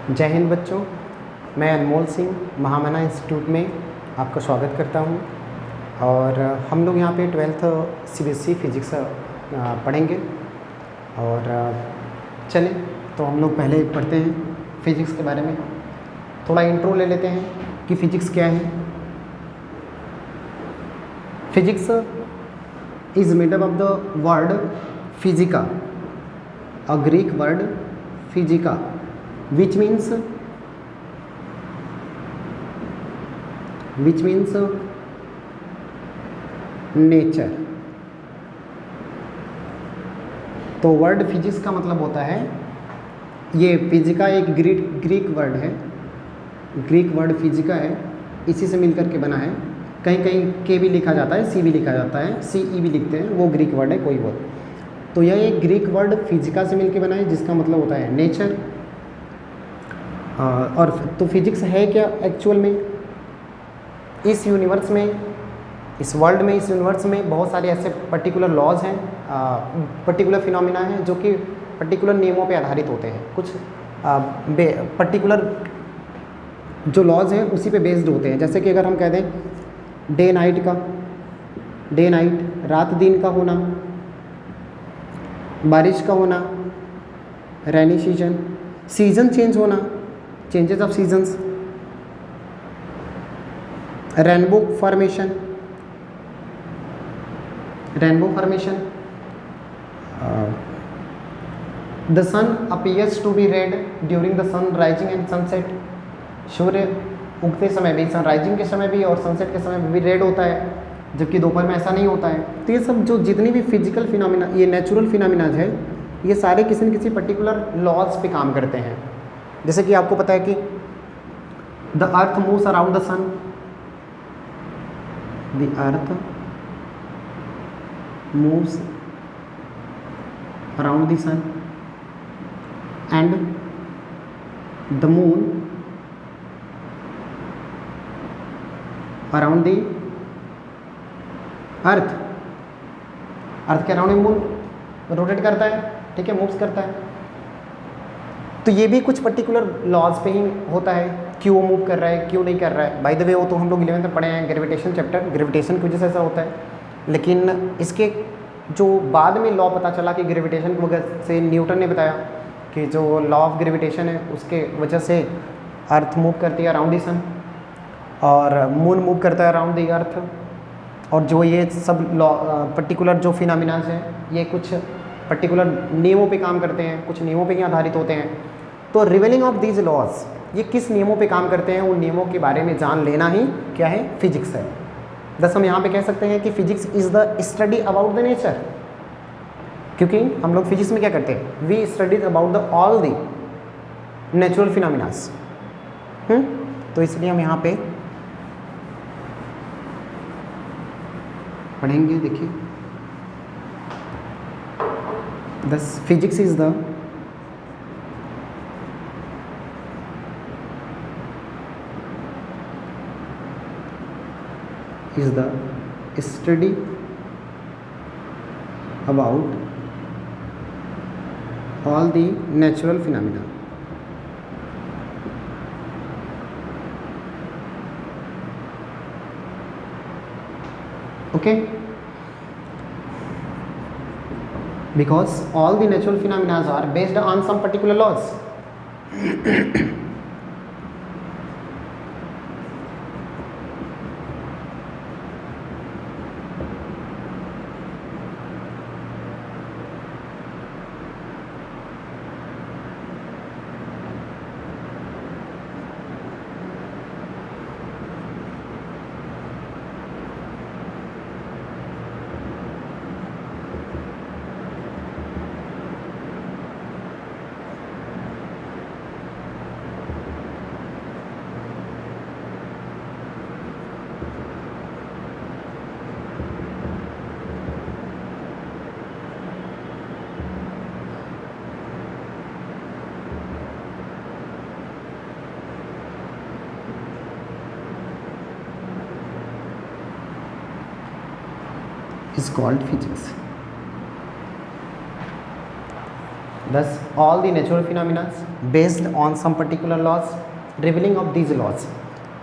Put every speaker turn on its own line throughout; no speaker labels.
जय हिंद बच्चों, मैं अनमोल सिंह महामना इंस्टीट्यूट में आपका स्वागत करता हूं। और हम लोग यहाँ पे 12th CBSE फिजिक्स पढ़ेंगे। और चलें तो हम लोग पहले पढ़ते हैं फिजिक्स के बारे में। थोड़ा इंट्रो ले लेते हैं कि फिजिक्स क्या है। Physics is made up of the word physika, a Greek word physika which means nature. तो वर्ड फिजिक्स का मतलब होता है, ये फिजिका एक ग्रीक वर्ड है, ग्रीक वर्ड फिजिका है, इसी से मिलकर के बना है। कहीं कहीं के भी लिखा जाता है, सी भी लिखा जाता है, CE भी लिखते हैं, वो ग्रीक वर्ड है कोई वो। तो यह एक ग्रीक वर्ड फिजिका से मिलकर बना है, जिसका मतलब होता है नेचर। और तो फिजिक्स है क्या एक्चुअल में? इस यूनिवर्स में, इस वर्ल्ड में, इस यूनिवर्स में बहुत सारे ऐसे पर्टिकुलर लॉज हैं, पर्टिकुलर फिनोमिना हैं जो कि पर्टिकुलर नियमों पे आधारित होते हैं। कुछ पर्टिकुलर जो लॉज हैं उसी पे बेस्ड होते हैं। जैसे कि अगर हम कह दें डे नाइट का, डे नाइट रात दिन का होना, बारिश का होना, रेनी सीजन, सीजन चेंज होना, changes of seasons, rainbow formation, the sun appears to be red during the sun rising and sunset. सूर्य उगते समय भी, सन राइजिंग के समय भी और सनसेट के समय भी रेड होता है, जबकि दोपहर में ऐसा नहीं होता है। तो ये सब जो जितनी भी फिजिकल फिनोमिना, ये नेचुरल फिनोमिनाज है, ये सारे किसी न किसी पर्टिकुलर लॉज पे काम करते हैं। जैसे कि आपको पता है कि the earth moves around the sun, the earth moves around the sun and the moon around the earth. Earth के अराउंड मून रोटेट करता है, ठीक है, मूव्स करता है। तो ये भी कुछ पर्टिकुलर लॉज पे ही होता है, क्यों मूव कर रहा है, क्यों नहीं कर रहा है। बाय द वे वो तो हम लोग 11th में पढ़े हैं, ग्रेविटेशन चैप्टर, ग्रेविटेशन की वजह से ऐसा होता है। लेकिन इसके जो बाद में लॉ पता चला कि ग्रेविटेशन की वजह से, न्यूटन ने बताया कि जो लॉ ऑफ ग्रेविटेशन है उसके वजह से अर्थ मूव करती है अराउंड द सन और मून मूव करता है अराउंड द अर्थ। और जो ये सब लॉ पर्टिकुलर जो फिनोमिनाज हैं, ये कुछ पर्टिकुलर नियमों पे काम करते हैं, कुछ नियमों पे ही आधारित होते हैं। तो रिवेलिंग ऑफ दीज लॉज, ये किस नियमों पे काम करते हैं, उन नियमों के बारे में जान लेना ही क्या है, फिजिक्स है। बस हम यहाँ पे कह सकते हैं कि physics is the study about the nature, क्योंकि हम लोग फिजिक्स में क्या करते हैं, we study about the all the natural phenomenas. तो इसलिए हम यहाँ पे पढ़ेंगे। देखिए, thus physics is the study about all the natural phenomena. Okay, because all the natural phenomena are based on some particular laws. is called physics. 10 all the natural phenomena based on some particular laws revealing of these laws,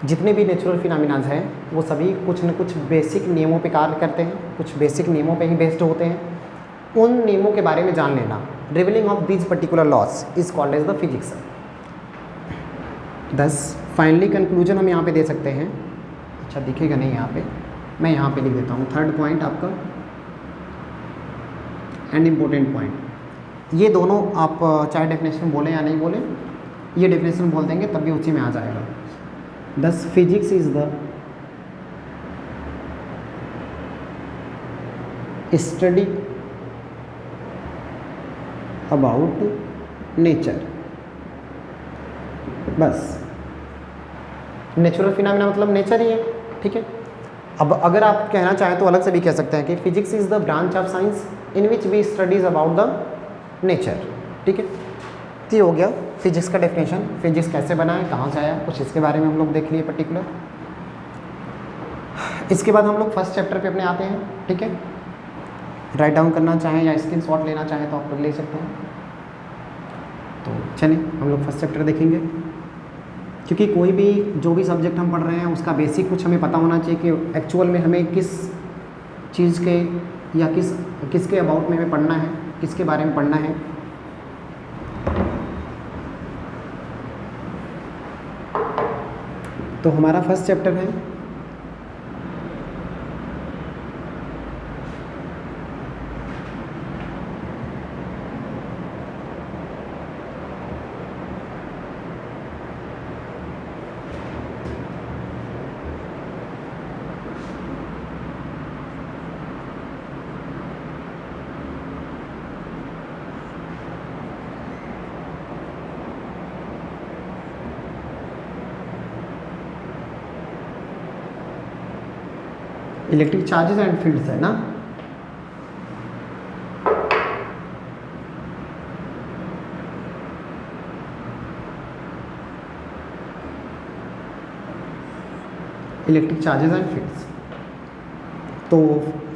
जितने भी natural phenomenas हैं वो सभी कुछ न कुछ basic नियमों पे कार्य करते हैं, कुछ बेसिक नियमों पे ही बेस्ड होते हैं। उन नियमों के बारे में जान लेना, revealing of these particular laws is called as the physics. 10 finally conclusion हम यहाँ पे दे सकते हैं। अच्छा दिखेगा नहीं यहाँ पे, मैं यहाँ पे लिख देता हूँ थर्ड पॉइंट आपका एंड इम्पोर्टेंट पॉइंट। ये दोनों आप चाहे डेफिनेशन बोलें या नहीं बोलें, ये डेफिनेशन बोल देंगे तब भी उसी में आ जाएगा। 10 physics is the study about nature. बस नेचुरल फिनोमिना मतलब नेचर ही है, ठीक है। अब अगर आप कहना चाहें तो अलग से भी कह सकते हैं कि physics is the branch of science in which we studies about the nature, ठीक है। तो ये हो गया फिजिक्स का डेफिनेशन। फिजिक्स कैसे बना है, कहाँ से आया, कुछ इसके बारे में हम लोग देख लिए पर्टिकुलर। इसके बाद हम लोग फर्स्ट चैप्टर पे अपने आते हैं, ठीक है। राइट डाउन करना चाहें या स्क्रीनशॉट लेना चाहें तो आप लोग ले सकते हैं। तो चलिए हम लोग फर्स्ट चैप्टर देखेंगे, क्योंकि कोई भी जो भी सब्जेक्ट हम पढ़ रहे हैं उसका बेसिक कुछ हमें पता होना चाहिए कि एक्चुअल में हमें किस चीज़ के या किसके अबाउट में हमें पढ़ना है, किसके बारे में पढ़ना है। तो हमारा फर्स्ट चैप्टर है इलेक्ट्रिक चार्जेस एंड फील्ड्स, है ना। Electric charges and fields. तो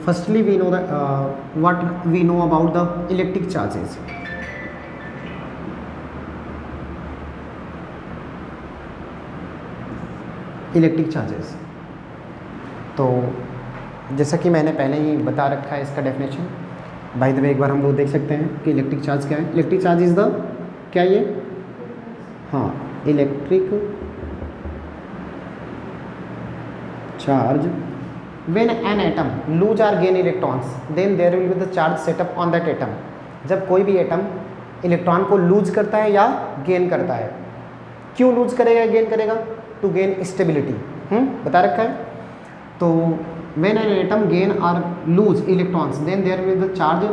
firstly we know the what we know about the electric charges. Electric charges, तो जैसा कि मैंने पहले ही बता रखा है इसका डेफिनेशन, बाय द वे एक बार हम लोग देख सकते हैं कि इलेक्ट्रिक चार्ज क्या है। इलेक्ट्रिक चार्ज इज द, क्या ये, हाँ, electric charge when an atom lose or gain electrons then there will be the charge setup on that atom. जब कोई भी एटम इलेक्ट्रॉन को लूज करता है या गेन करता है, क्यों लूज करेगा, गेन करेगा, टू गेन स्टेबिलिटी, बता रखा है। तो when an atom gain or lose electrons then there will be the charge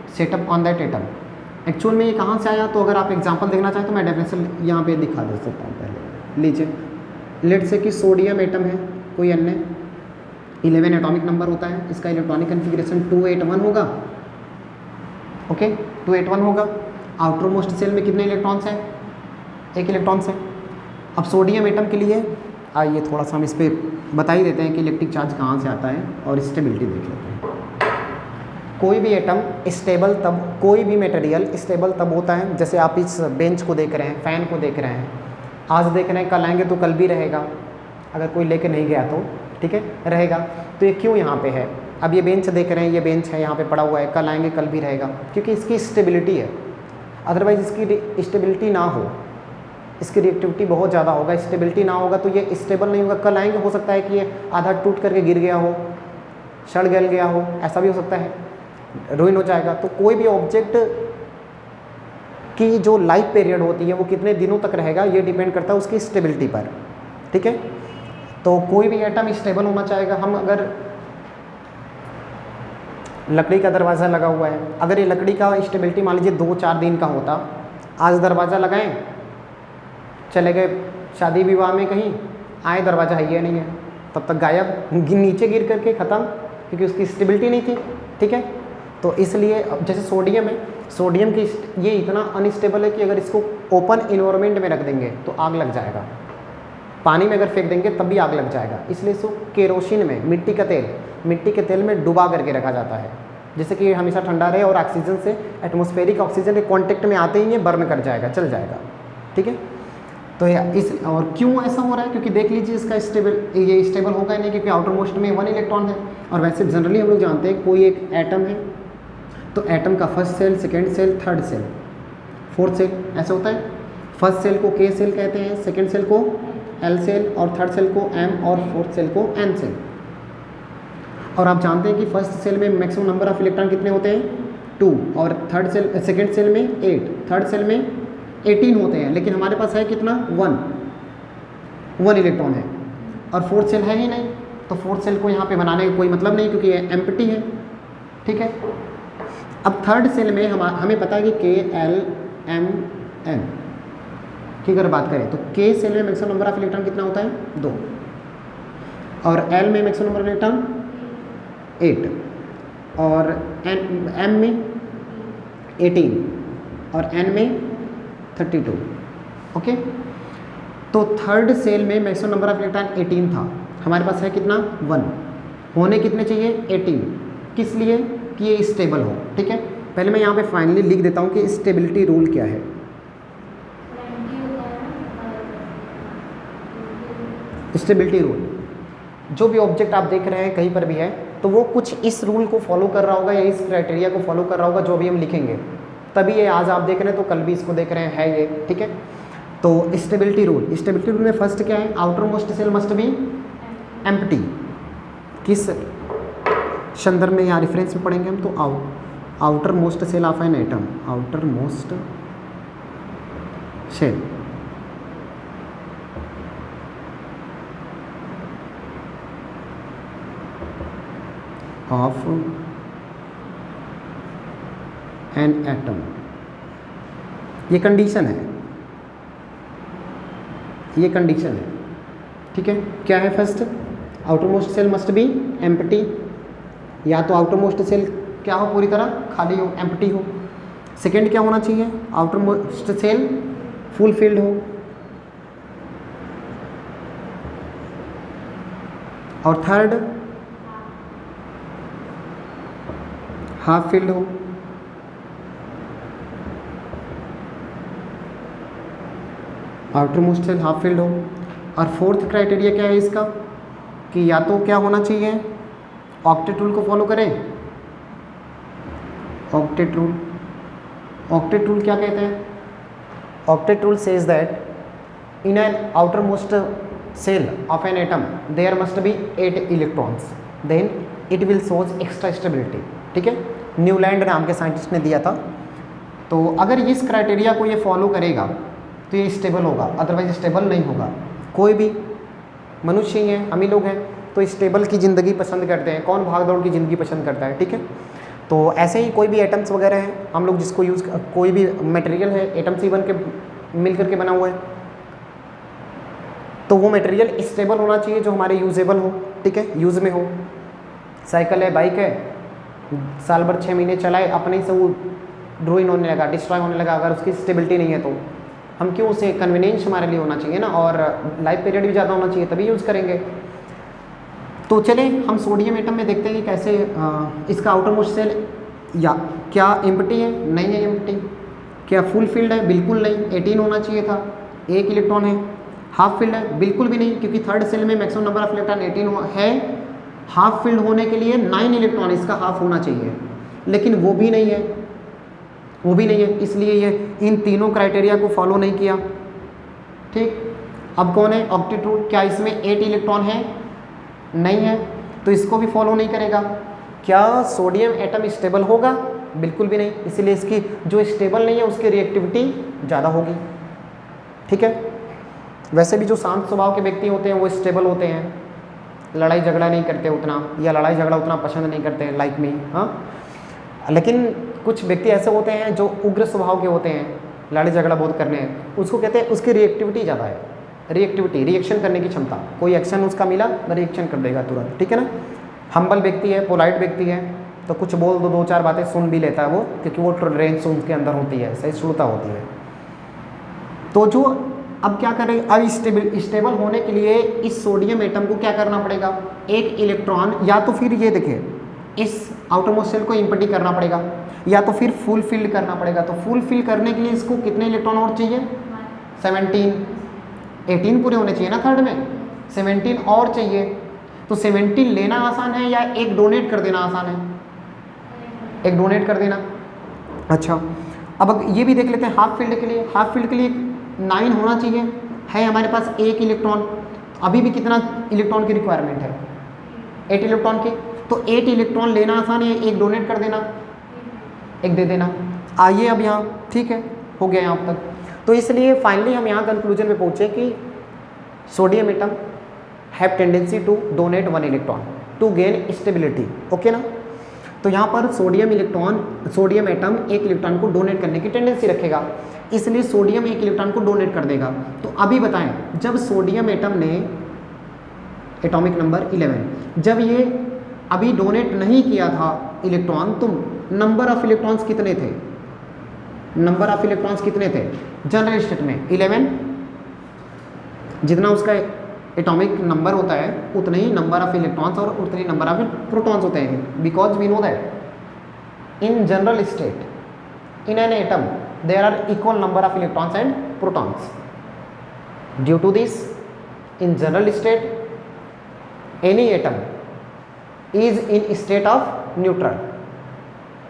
set up on that atom। Actual में ये कहाँ से आया, तो अगर आप एग्जांपल देखना चाहें तो मैं डेफिनेशन यहाँ पे दिखा दे सकता हूँ। पहले लीजिए, लेट से कि सोडियम एटम है, कोई अन्य 11 एटॉमिक नंबर होता है, इसका इलेक्ट्रॉनिक कन्फिग्रेशन 281 होगा, ओके 281 होगा। आउटर मोस्ट सेल में कितने इलेक्ट्रॉन्स हैं, 1 इलेक्ट्रॉन्स है। अब सोडियम एटम के लिए आइए थोड़ा सा हम इस पर बता ही देते हैं कि इलेक्ट्रिक चार्ज कहाँ से आता है और स्टेबिलिटी देख लेते हैं। कोई भी एटम स्टेबल तब, कोई भी मटेरियल स्टेबल तब होता है, जैसे आप इस बेंच को देख रहे हैं, फ़ैन को देख रहे हैं, आज देख रहे हैं, कल आएंगे तो कल भी रहेगा, अगर कोई लेके नहीं गया तो, ठीक है, रहेगा। तो ये क्यों यहाँ पे है, अब ये बेंच देख रहे हैं, ये बेंच है यहाँ पे पड़ा हुआ है, कल आएंगे कल भी रहेगा, क्योंकि इसकी स्टेबिलिटी है। अदरवाइज इसकी स्टेबिलिटी ना हो, इसकी रिएक्टिविटी बहुत ज़्यादा होगा, स्टेबिलिटी ना होगा तो ये स्टेबल नहीं होगा, कल आएंगे हो सकता है कि ये आधा टूट करके गिर गया हो, सड़ गल गया हो, ऐसा भी हो सकता है, रुइन हो जाएगा। तो कोई भी ऑब्जेक्ट की जो लाइफ पीरियड होती है वो कितने दिनों तक रहेगा, ये डिपेंड करता है उसकी स्टेबिलिटी पर, ठीक है। तो कोई भी एटम स्टेबल होना चाहेगा। हम अगर लकड़ी का दरवाज़ा लगा हुआ है, अगर ये लकड़ी का स्टेबिलिटी मान लीजिए 2-4 दिन का होता, आज दरवाज़ा लगाएं, चले गए शादी विवाह में कहीं, आए दरवाज़ा है ये नहीं है, तब तक गायब, नीचे गिर करके ख़त्म, क्योंकि उसकी स्टेबिलिटी नहीं थी, ठीक है। तो इसलिए जैसे सोडियम है, सोडियम की ये इतना अनस्टेबल है कि अगर इसको ओपन इन्वायरमेंट में रख देंगे तो आग लग जाएगा, पानी में अगर फेंक देंगे तब भी आग लग जाएगा। इसलिए इसको केरोसिन में, मिट्टी के तेल में डुबा करके रखा जाता है, जैसे कि हमेशा ठंडा रहे और ऑक्सीजन से एटमॉस्फेरिक ऑक्सीजन के कांटेक्ट में आते ही ये बर्न कर जाएगा, चल जाएगा, ठीक है। तो इस और क्यों ऐसा हो रहा है, क्योंकि देख लीजिए इसका ये स्टेबल होगा ही नहीं, क्योंकि आउटर मोस्ट में 1 इलेक्ट्रॉन है। और वैसे जनरली हम लोग जानते हैं कोई एक एटम है तो एटम का first shell, second shell, third shell, fourth shell ऐसे होता है। फर्स्ट सेल को के सेल कहते हैं, सेकेंड सेल को एल सेल और थर्ड सेल को एम और फोर्थ सेल को एन सेल। और आप जानते हैं कि फर्स्ट सेल में मैक्सिमम नंबर ऑफ इलेक्ट्रॉन कितने होते हैं 2 और थर्ड सेल सेकेंड सेल में 8, थर्ड सेल में 18 होते हैं, लेकिन हमारे पास है कितना 1 इलेक्ट्रॉन है और फोर्थ सेल है ही नहीं, तो फोर्थ सेल को यहाँ पे बनाने का कोई मतलब नहीं क्योंकि ये एम्प्टी है, ठीक है। अब थर्ड सेल में हमें पता है कि के एल एम एन की अगर बात करें तो के सेल में मैक्सिमम नंबर ऑफ इलेक्ट्रॉन कितना होता है 2 और एल में मैक्सिमम नंबर ऑफ इलेक्ट्रॉन 8 और एम में 18 और एन में 32, ओके। तो थर्ड सेल में मैक्सिमम नंबर ऑफ इलेक्ट्रॉन 18 था, हमारे पास है कितना 1, होने कितने चाहिए 18, किस लिए कि ये स्टेबल हो, ठीक है। पहले मैं यहाँ पे फाइनली लिख देता हूँ कि स्टेबिलिटी रूल क्या है। स्टेबिलिटी रूल, जो भी ऑब्जेक्ट आप देख रहे हैं कहीं पर भी है तो वो कुछ इस रूल को फॉलो कर रहा होगा या इस क्राइटेरिया को फॉलो कर रहा होगा, जो भी हम लिखेंगे तभी ये आज आप देख रहे हैं तो कल भी इसको देख रहे हैं ये, ठीक है। तो स्टेबिलिटी रूल में फर्स्ट क्या है, outermost shell must be empty. किस संदर्भ में या रेफरेंस में पढ़ेंगे हम, तो outermost shell of an atom, outermost shell of an atom, ये कंडीशन है, ये कंडीशन है, ठीक है। क्या है first, outermost shell must be empty, या तो आउटर मोस्ट सेल क्या हो पूरी तरह खाली हो, एम्प्टी हो। सेकेंड क्या होना चाहिए, outermost shell full filled हो, और थर्ड हाफ फिल्ड हो। Outermost shell half filled हो। और फोर्थ क्राइटेरिया क्या है इसका कि या तो क्या होना चाहिए, ऑक्टेट रूल को फॉलो करें, ऑक्टेट रूल। ऑक्टेट रूल क्या कहते हैं, octet rule says that in an outermost shell of an atom there must be 8 electrons, then it will shows extra stability, ठीक है। न्यूलैंड नाम के साइंटिस्ट ने दिया था। तो अगर इस क्राइटेरिया को ये फॉलो करेगा तो ये स्टेबल होगा, अदरवाइज स्टेबल नहीं होगा। कोई भी मनुष्य ही हैं, हम ही लोग हैं, तो स्टेबल की ज़िंदगी पसंद करते हैं, कौन भाग दौड़ की ज़िंदगी पसंद करता है, ठीक है। तो ऐसे ही कोई भी एटम्स वगैरह हैं हम लोग जिसको यूज़, कोई भी मटेरियल है एटम से बन के मिल करके बना हुआ है, तो वो मटेरियल स्टेबल होना चाहिए जो हमारे यूजेबल हो, ठीक है, यूज़ में हो। साइकिल है, बाइक है, साल भर 6 महीने चलाए, अपने ही से वो ड्रोइन होने लगा, डिस्ट्रॉय होने लगा, अगर उसकी स्टेबिलिटी नहीं है तो हम क्यों, उसे कन्वीनियंस हमारे लिए होना चाहिए ना, और लाइफ पीरियड भी ज़्यादा होना चाहिए तभी यूज़ करेंगे। तो चले हम सोडियम एटम में देखते हैं कि कैसे इसका आउटर मोस्ट सेल या क्या एम्प्टी है, नहीं है एम्प्टी, क्या फुल फील्ड है, बिल्कुल नहीं, 18 होना चाहिए था, 1 इलेक्ट्रॉन है। हाफ फील्ड है, बिल्कुल भी नहीं, क्योंकि थर्ड सेल में मैक्सिमम नंबर ऑफ इलेक्ट्रॉन 18 है। हाफ फील्ड होने के लिए 9 इलेक्ट्रॉन इसका हाफ होना चाहिए, लेकिन वो भी नहीं है, वो भी नहीं है, इसलिए ये इन तीनों क्राइटेरिया को फॉलो नहीं किया, ठीक। अब कौन है, ऑक्टेट रूल, क्या इसमें 8 इलेक्ट्रॉन है, नहीं है, तो इसको भी फॉलो नहीं करेगा। क्या सोडियम एटम स्टेबल होगा, बिल्कुल भी नहीं, इसीलिए इसकी जो स्टेबल नहीं है उसकी रिएक्टिविटी ज़्यादा होगी, ठीक है। वैसे भी जो शांत स्वभाव के व्यक्ति होते हैं वो स्टेबल होते हैं, लड़ाई झगड़ा नहीं करते उतना, या लड़ाई झगड़ा उतना पसंद नहीं करते, लाइक मी, हाँ। लेकिन कुछ व्यक्ति ऐसे होते हैं जो उग्र स्वभाव के होते हैं, लड़ाई झगड़ा बहुत करने हैं, उसको कहते हैं उसकी रिएक्टिविटी ज़्यादा है, रिएक्टिविटी, रिएक्शन करने की क्षमता, कोई एक्शन उसका मिला रिएक्शन कर देगा तुरंत, ठीक है ना। हम्बल व्यक्ति है, पोलाइट व्यक्ति है, तो कुछ बोल दो, 2-4 बातें सुन भी लेता है वो, क्योंकि वो रेंज उनके अंदर होती है, सहिष्णुता होती है। तो जो अब क्या करें, अब स्टेबल होने के लिए इस सोडियम एटम को क्या करना पड़ेगा, 1 इलेक्ट्रॉन, या तो फिर ये देखिए इस आउटरमोस्ट शेल को एम्प्टी करना पड़ेगा या तो फिर फुल फिल करना पड़ेगा। तो फुल फिल करने के लिए इसको कितने इलेक्ट्रॉन और चाहिए? 17, 18 पूरे होने चाहिए ना थर्ड में, 17 और चाहिए। तो 17 लेना आसान है या एक डोनेट कर देना आसान है? एक डोनेट कर देना। अच्छा, अब ये भी देख लेते हैं हाफ फील्ड के लिए। हाफ फील्ड के लिए 9 होना चाहिए, है हमारे पास 1 इलेक्ट्रॉन। अभी भी कितना इलेक्ट्रॉन की रिक्वायरमेंट है? 8 इलेक्ट्रॉन की। तो 8 इलेक्ट्रॉन लेना आसान है, एक डोनेट कर देना, एक दे देना। आइए अब यहाँ, ठीक है, हो गया यहाँ तक। तो इसलिए फाइनली हम यहाँ कंक्लूजन में पहुँचे कि sodium atom have tendency to donate 1 electron to gain stability. Okay ना? तो यहाँ पर सोडियम एटम 1 इलेक्ट्रॉन को डोनेट करने की टेंडेंसी रखेगा, इसलिए सोडियम 1 इलेक्ट्रॉन को डोनेट कर देगा। तो अभी बताएं, जब सोडियम एटम ने एटॉमिक नंबर 11, जब ये अभी डोनेट नहीं किया था इलेक्ट्रॉन, तो नंबर ऑफ इलेक्ट्रॉन्स कितने थे? नंबर ऑफ इलेक्ट्रॉन्स कितने थे जनरल स्टेट में? 11। जितना उसका एटॉमिक नंबर होता है उतने ही नंबर ऑफ इलेक्ट्रॉन्स और उतने ही नंबर ऑफ प्रोटॉन्स होते हैं। Because we know that in general state in an atom there are equal number of electrons and protons. Due to this, in general state, any atom is in state of neutral.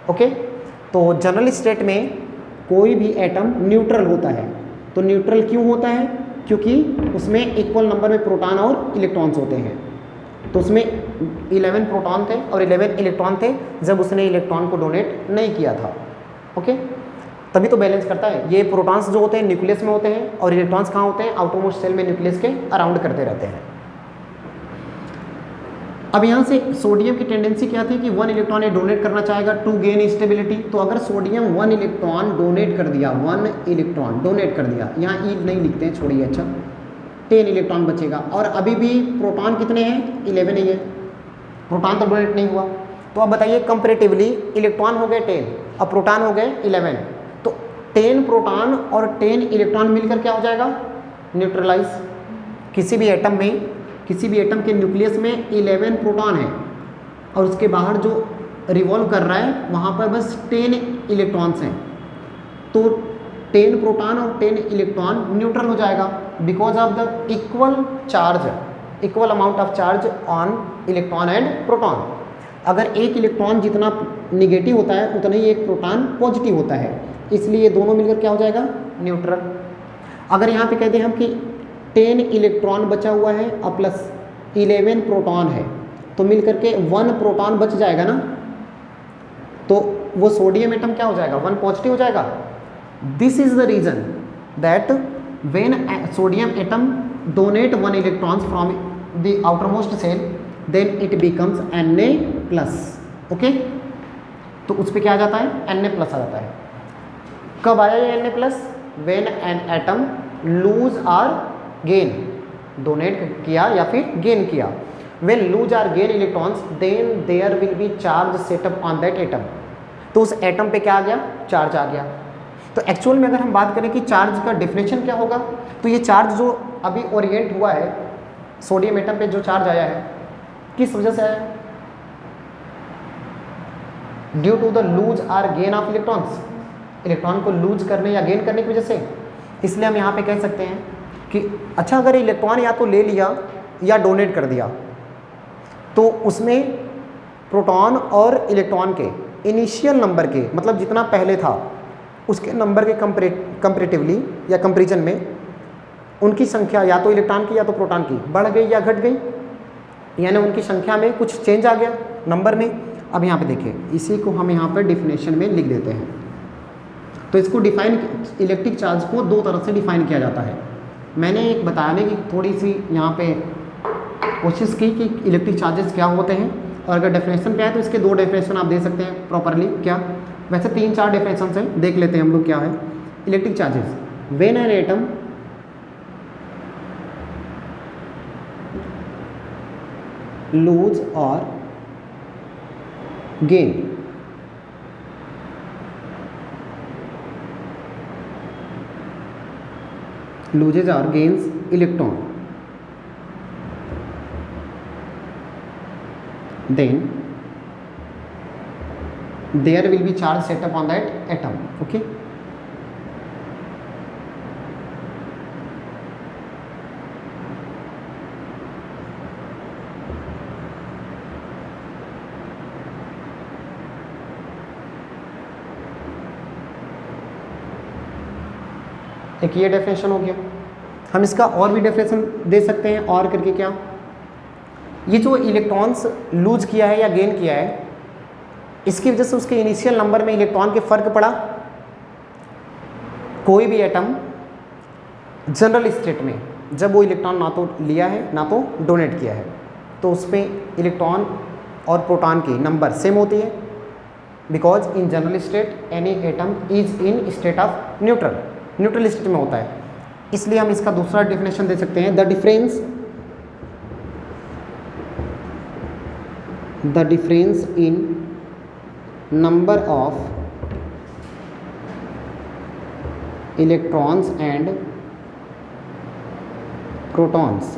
Okay? तो general state में कोई भी atom neutral होता है। तो neutral क्यों होता है? क्योंकि उसमें इक्वल नंबर में प्रोटॉन और इलेक्ट्रॉन्स होते हैं। तो उसमें 11 प्रोटॉन थे और 11 इलेक्ट्रॉन थे जब उसने इलेक्ट्रॉन को डोनेट नहीं किया था। ओके? तभी तो बैलेंस करता है। ये प्रोटॉन्स जो होते हैं न्यूक्लियस में होते हैं और इलेक्ट्रॉन्स कहाँ होते हैं? आउटरमोस्ट सेल में न्यूक्लियस के अराउंड करते रहते हैं। अब यहाँ से सोडियम की टेंडेंसी क्या थी कि 1 इलेक्ट्रॉन ये डोनेट करना चाहेगा टू गेन स्टेबिलिटी। तो अगर सोडियम 1 इलेक्ट्रॉन डोनेट कर दिया, 1 इलेक्ट्रॉन डोनेट कर दिया, यहाँ ई नहीं लिखते हैं, छोड़िए, अच्छा 10 इलेक्ट्रॉन बचेगा। और अभी भी प्रोटॉन कितने हैं? 11 ही है, प्रोटॉन तो डोनेट नहीं हुआ। तो अब बताइए कंपेरेटिवली इलेक्ट्रॉन हो गए 10 और प्रोटॉन हो गए 11, तो 10 प्रोटॉन और 10 इलेक्ट्रॉन मिलकर क्या हो जाएगा? न्यूट्रलाइज। किसी भी एटम के न्यूक्लियस में 11 प्रोटॉन है और उसके बाहर जो रिवॉल्व कर रहा है वहाँ पर बस 10 इलेक्ट्रॉन्स हैं। तो 10 प्रोटॉन और 10 इलेक्ट्रॉन न्यूट्रल हो जाएगा because of the equal amount of charge on electron and proton. अगर एक इलेक्ट्रॉन जितना निगेटिव होता है उतना ही एक प्रोटॉन पॉजिटिव होता है, इसलिए दोनों मिलकर क्या हो जाएगा? न्यूट्रल। अगर यहाँ पे कहते हैं हम कि 10 इलेक्ट्रॉन बचा हुआ है और प्लस 11 प्रोटॉन है, तो मिलकर के 1 प्रोटॉन बच जाएगा ना, तो वो सोडियम एटम क्या हो जाएगा? 1 पॉजिटिव हो जाएगा। This is the reason that when sodium atom donate 1 electrons from the outermost shell then it becomes Na+। Okay, तो उस पर क्या आ जाता है? Na+ आ जाता है। कब आया ये Na+? When an atom lose और गेन, डोनेट किया या फिर गेन किया। व्हेन लूज और gain electrons then there will be charge setup on that atom. तो उस एटम पे क्या आ गया? चार्ज आ गया। तो एक्चुअल में अगर हम बात करें कि चार्ज का डेफिनेशन क्या होगा, तो ये चार्ज जो अभी ओरिएंट हुआ है सोडियम एटम पे, जो चार्ज आया है किस वजह से आया? ड्यू टू द लूज और गेन ऑफ इलेक्ट्रॉन्स, इलेक्ट्रॉन को लूज करने या गेन करने की वजह से। इसलिए हम यहाँ पे कह सकते हैं कि अच्छा अगर इलेक्ट्रॉन या तो ले लिया या डोनेट कर दिया, तो उसमें प्रोटॉन और इलेक्ट्रॉन के इनिशियल नंबर के, मतलब जितना पहले था उसके नंबर के कंपेरेटिवली या कंपेरिजन में उनकी संख्या या तो इलेक्ट्रॉन की या तो प्रोटॉन की बढ़ गई या घट गई, यानी उनकी संख्या में कुछ चेंज आ गया नंबर में। अब यहाँ पे देखिए, इसी को हम यहाँ पर डिफिनेशन में लिख देते हैं। तो इसको डिफाइन, इलेक्ट्रिक चार्ज को 2 तरह से डिफाइन किया जाता है। मैंने एक बताने की थोड़ी सी यहाँ पे कोशिश की कि इलेक्ट्रिक चार्जेस क्या होते हैं, और अगर डेफिनेशन पे है तो इसके 2 डेफिनेशन आप दे सकते हैं प्रॉपरली। क्या, वैसे 3-4 डेफिनेशन हैं, देख लेते हैं हम लोग क्या है electric charges. When an atom lose और gain loses or gains electron, then there will be charge setup on that atom. Okay, एक ये डेफिनेशन हो गया. हम इसका और भी डेफिनेशन दे सकते हैं. और करके क्या, ये जो इलेक्ट्रॉन्स लूज किया है या गेन किया है, इसकी वजह से उसके इनिशियल नंबर में इलेक्ट्रॉन के फर्क पड़ा. कोई भी एटम जनरल स्टेट में जब वो इलेक्ट्रॉन ना तो लिया है ना तो डोनेट किया है, तो उस पर इलेक्ट्रॉन और प्रोटॉन की नंबर सेम होती है. Because in general state any atom is in state of neutral, neutral state में होता है. इसलिए हम इसका दूसरा डेफिनेशन दे सकते हैं, the difference in number of electrons and protons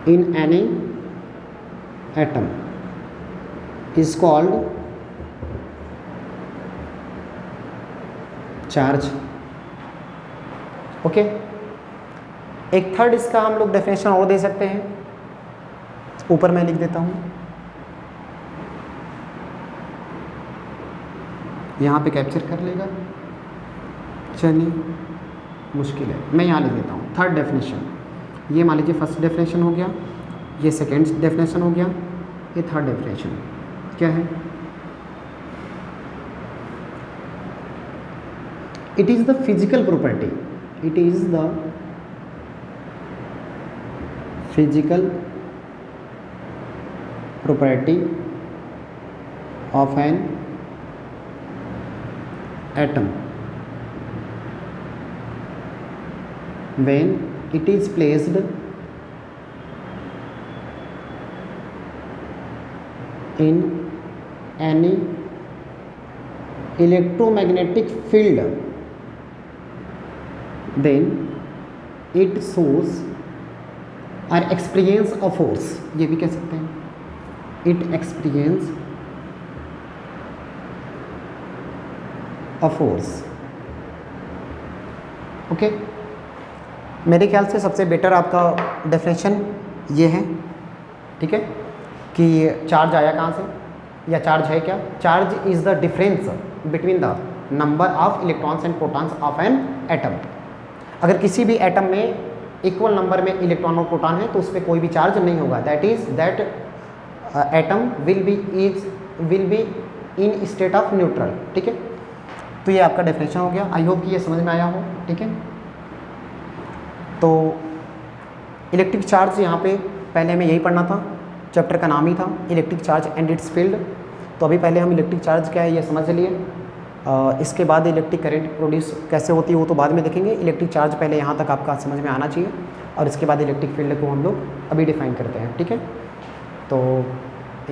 in any atom is called charge. Okay, एक थर्ड इसका हम लोग डेफिनेशन और दे सकते हैं, ऊपर मैं लिख देता हूँ. यहाँ पे कैप्चर कर लेगा, चलिए मुश्किल है, मैं यहाँ लिख देता हूँ. थर्ड डेफिनेशन, ये मान लीजिए फर्स्ट डेफिनेशन हो गया, ये सेकेंड डेफिनेशन हो गया, ये थर्ड डेफिनेशन क्या है. It is the physical property. It is the physical property of an atom when it is placed in any electromagnetic field, then it shows or experience a force. ये भी कह सकते हैं, it experience a force. Okay, मेरे ख्याल से सबसे better आपका डेफिनेशन ये है. ठीक है, कि चार्ज आया कहाँ से या चार्ज है क्या. Charge is the difference between the number of electrons and protons of an atom. अगर किसी भी एटम में इक्वल नंबर में इलेक्ट्रॉन और प्रोटॉन है तो उस पर कोई भी चार्ज नहीं होगा. That atom will be in state of neutral. ठीक है, तो ये आपका डेफिनेशन हो गया. आई होप कि ये समझ में आया हो. ठीक है, तो इलेक्ट्रिक चार्ज यहाँ पे पहले हमें यही पढ़ना था, चैप्टर का नाम ही था electric charge and it's field. तो अभी पहले हम इलेक्ट्रिक चार्ज क्या है ये समझ लिए. इसके बाद इलेक्ट्रिक करंट प्रोड्यूस कैसे होती है वो तो बाद में देखेंगे. इलेक्ट्रिक चार्ज पहले यहाँ तक आपका समझ में आना चाहिए, और इसके बाद इलेक्ट्रिक फील्ड को हम लोग अभी डिफाइन करते हैं. ठीक है, तो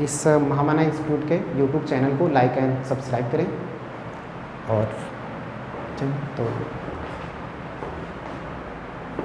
इस महामाना इंस्टीट्यूट के यूट्यूब चैनल को लाइक एंड सब्सक्राइब करें. और तो